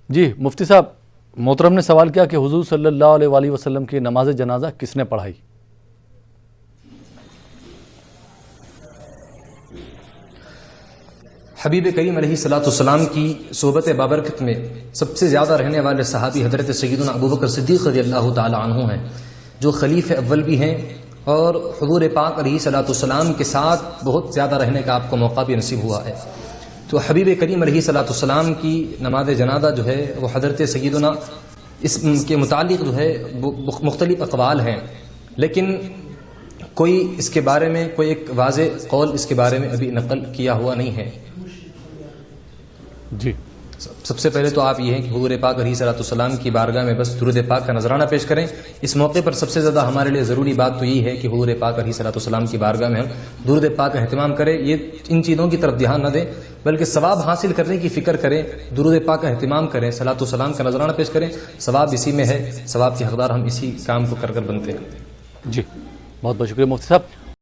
جی مفتی صاحب، محترم نے سوال کیا کہ حضور صلی اللہ علیہ وآلہ وسلم کی نماز جنازہ کس نے پڑھائی؟ حبیب کریم علیہ الصلوۃ والسلام کی صحبت بابرکت میں سب سے زیادہ رہنے والے صحابی حضرت سیدنا ابوبکر صدیق رضی اللہ تعالی عنہ ہیں، جو خلیفہ اول بھی ہیں اور حضور پاک علیہ الصلوۃ والسلام کے ساتھ بہت زیادہ رہنے کا آپ کو موقع بھی نصیب ہوا ہے۔ تو حبیب کریم علیہ الصلوۃ والسلام کی نماز جنازہ جو ہے وہ حضرت سیدنا اس کے متعلق جو ہے مختلف اقوال ہیں، لیکن کوئی اس کے بارے میں کوئی ایک واضح قول اس کے بارے میں ابھی نقل کیا ہوا نہیں ہے۔ جی، سب سے پہلے تو آپ یہ ہیں کہ حضور پاک علیہ الصلوۃ والسلام کی بارگاہ میں بس درود پاک کا نذرانہ پیش کریں۔ اس موقع پر سب سے زیادہ ہمارے لیے ضروری بات تو یہ ہے کہ حضور پاک علیہ الصلوۃ والسلام کی بارگاہ میں ہم درود پاک کا اہتمام کریں۔ یہ ان چیزوں کی طرف دھیان نہ دیں بلکہ ثواب حاصل کرنے کی فکر کریں، درود پاک کا اہتمام کریں، صلاۃ والسلام کا نذرانہ پیش کریں۔ ثواب اسی میں ہے، ثواب کے حقدار ہم اسی کام کو کر بنتے ہیں۔ جی، بہت بہت شکریہ مفتی صاحب۔